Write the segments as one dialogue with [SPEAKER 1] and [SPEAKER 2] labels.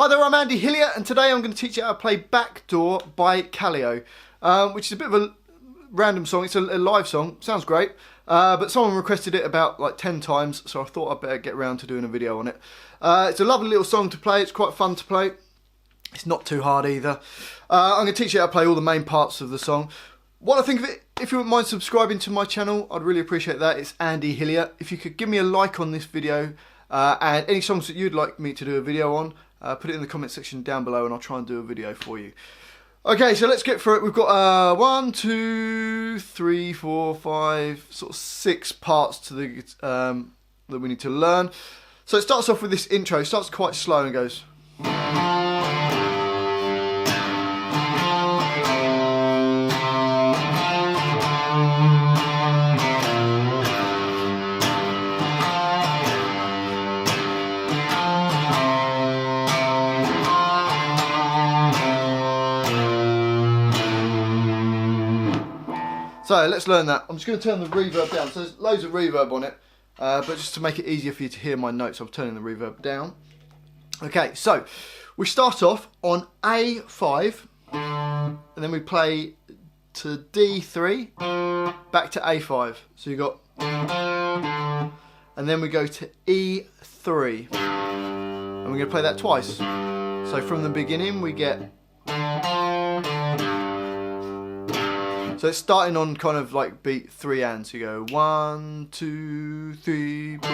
[SPEAKER 1] there, I'm Andy Hillier, and today I'm going to teach you how to play Backdoor by Kaleo, which is a bit of a random song. It's a live song, sounds great, but someone requested it about like 10 times, so I thought I'd better get around to doing a video on it. It's a lovely little song to play, it's quite fun to play. It's not too hard either. I'm going to teach you how to play all the main parts of the song. What I think of it, if you wouldn't mind subscribing to my channel, I'd really appreciate that. It's Andy Hillier. If you could give me a like on this video, and any songs that you'd like me to do a video on, put it in the comment section down below and I'll try and do a video for you. Okay, so let's get through it. We've got 1, 2, 3, 4, 5, sort of 6 parts to the that we need to learn. So it starts off with this intro. It starts quite slow and goes. So let's learn that. I'm just going to turn the reverb down. So there's loads of reverb on it, but just to make it easier for you to hear my notes, I'm turning the reverb down. Okay, so we start off on A5, and then we play to D3, back to A5. So you got, and then we go to E3, and we're going to play that twice. So from the beginning we get. So it's starting on kind of like beat 3 and so you go 1, 2, 3, 4.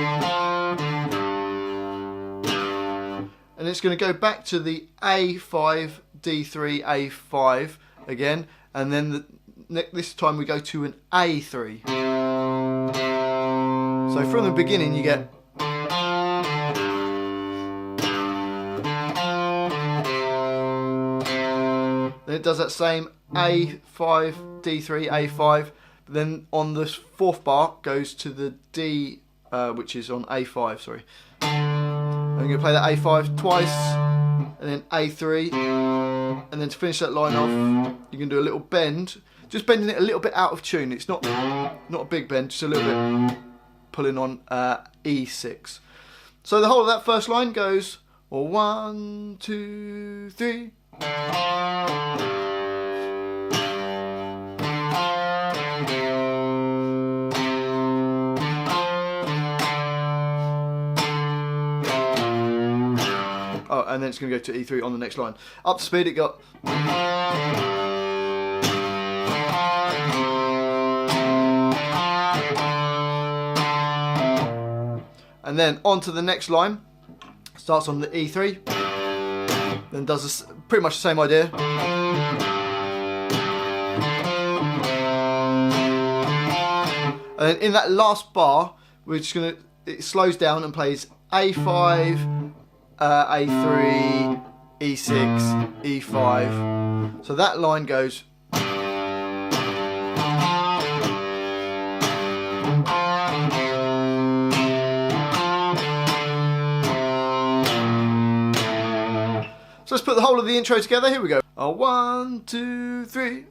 [SPEAKER 1] And it's going to go back to the A5, D3, A5 again, and then this time we go to an A3. So from the beginning you get. Then it does that same A5, D3, A5, but then on the 4th bar goes to the D, which is on A5, sorry. And you're going to play that A5 twice, and then A3, and then to finish that line off, you can do a little bend, just bending it a little bit out of tune. It's not a big bend, just a little bit pulling on E6. So the whole of that first line goes 1, 2, 3. Oh, and then it's going to go to E3 on the next line. Up to speed it got. And then on to the next line. Starts on the E3. Then does pretty much the same idea. And then in that last bar, we're just going to, it slows down and plays A5, A3, E6, E5. So that line goes. So let's put the whole of the intro together. Here we go. 1, 2, 3.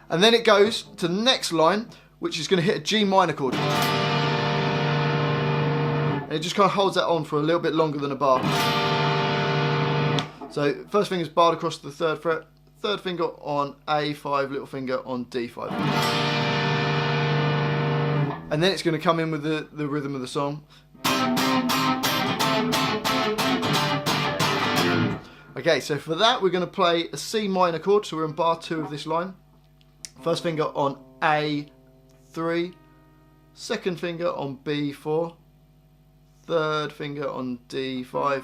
[SPEAKER 1] And then it goes to the next line, which is going to hit a G minor chord. And it just kind of holds that on for a little bit longer than a bar. So first finger is barred across the 3rd fret, 3rd finger on A5, little finger on D5. And then it's going to come in with the rhythm of the song. Okay, so for that we're going to play a C minor chord, so we're in bar 2 of this line. First finger on A3, 2nd finger on B4, 3rd finger on D5,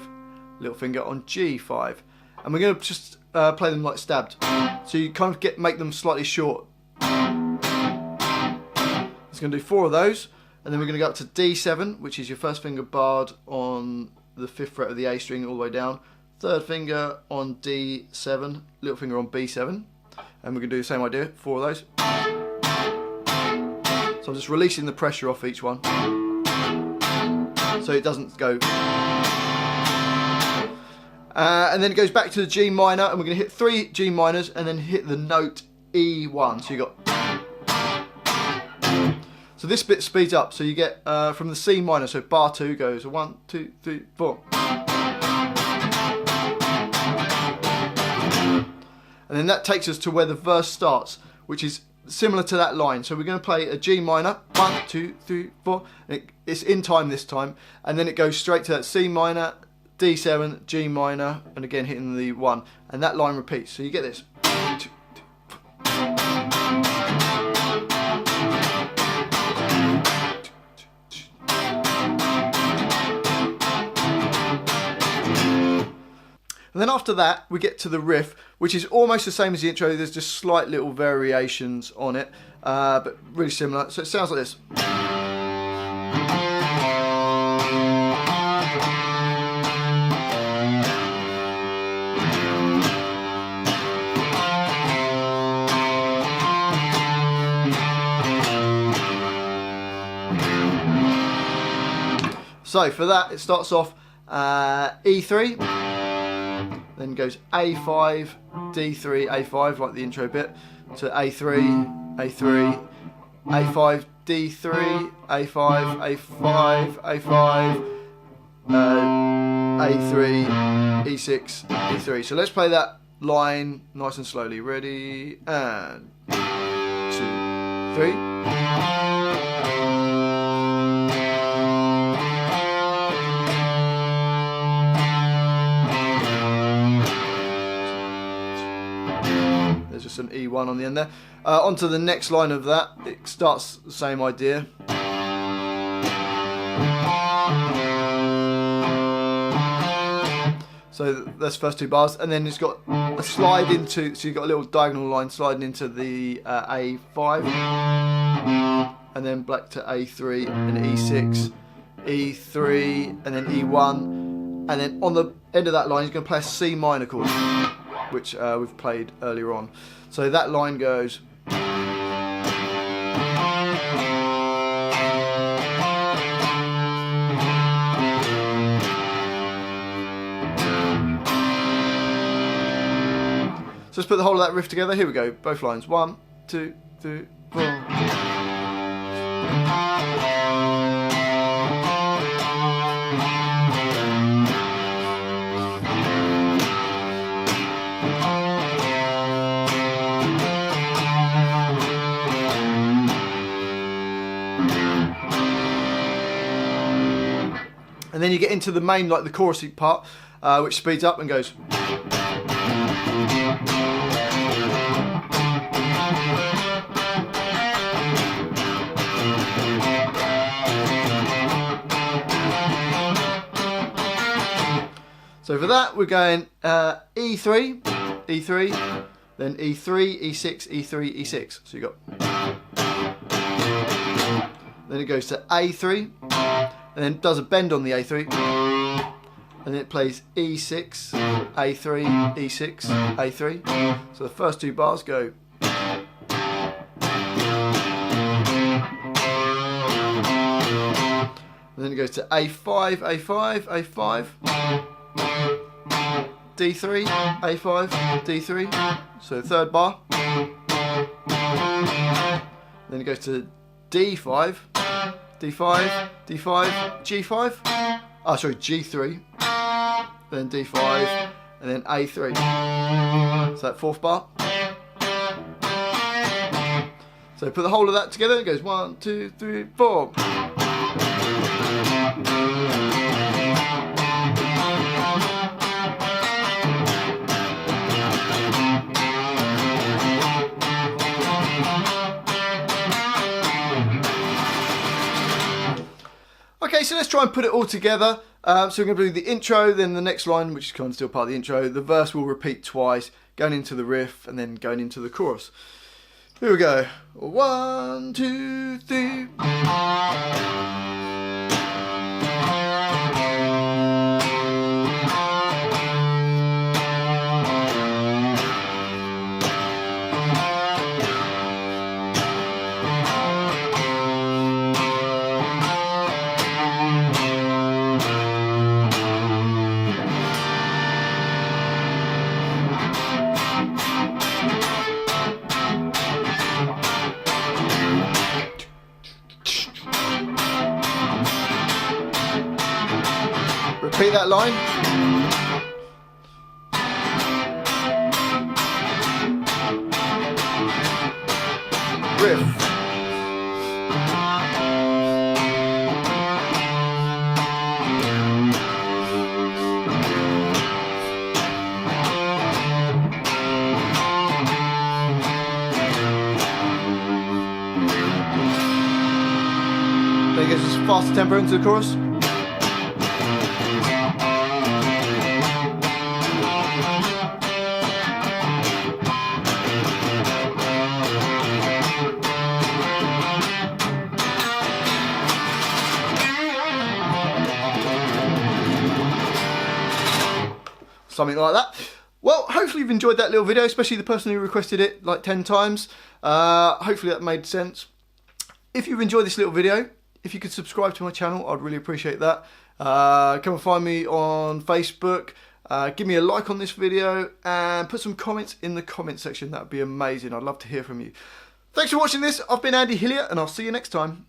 [SPEAKER 1] little finger on G5, and we're going to just play them like stabbed, so you kind of make them slightly short. It's going to do 4 of those, and then we're going to go up to D7, which is your first finger barred on the 5th fret of the A string all the way down, 3rd finger on D7, little finger on B7. And we're going to do the same idea, 4 of those. So I'm just releasing the pressure off each one. So so it doesn't go. And then it goes back to the G minor, and we're going to hit 3 G minors and then hit the note E1. So you got. So this bit speeds up. So you get from the C minor. So bar 2 goes 1, 2, 3, 4. And then that takes us to where the verse starts, which is similar to that line. So we're going to play a G minor, 1, 2, 3, 4. It's in time this time, and then it goes straight to that C minor, D7, G minor, and again hitting the 1, and that line repeats. So you get this. And then after that, we get to the riff, which is almost the same as the intro. There's just slight little variations on it, but really similar. So it sounds like this. So for that, it starts off E3, then goes A5, D3, A5, like the intro bit, to A3, A3, A5, D3, A5, A5, A5, A3, E6, E3. So let's play that line nice and slowly. Ready, and 2, 3. There's just an E1 on the end there. Onto the next line of that. It starts the same idea. So that's the first 2 bars, and then it's got a slide into, so you've got a little diagonal line sliding into the A5, and then back to A3 and E6, E3, and then E1, and then on the end of that line, you're going to play a C minor chord, which we've played earlier on. So that line goes. So let's put the whole of that riff together. Here we go, both lines. 1, 2, 3, 4. And then you get into the main, like the chorusy part, which speeds up and goes. So for that, we're going E3, E3, then E3, E6, E3, E6. So you got. Then it goes to A3, and then does a bend on the A3, and then it plays E6, A3, E6, A3. So the first 2 bars go. And then it goes to A5, A5, A5, D3, A5, D3. So the 3rd bar. Then it goes to D5, D5, D5, G5. Oh, sorry, G3. Then D5, and then A3. So that 4th bar. So put the whole of that together. It goes 1, 2, 3, 4. Okay, so let's try and put it all together. So we're going to do the intro, then the next line, which is kind of still part of the intro. The verse will repeat twice, going into the riff, and then going into the chorus. Here we go. 1, 2, 3. Repeat that line. Riff. Then it gets us faster tempo into the chorus. Something like that. Well, hopefully you've enjoyed that little video, especially the person who requested it like 10 times. Hopefully that made sense. If you've enjoyed this little video, if you could subscribe to my channel, I'd really appreciate that. Come and find me on Facebook. Give me a like on this video and put some comments in the comment section. That would be amazing. I'd love to hear from you. Thanks for watching this. I've been Andy Hillier and I'll see you next time.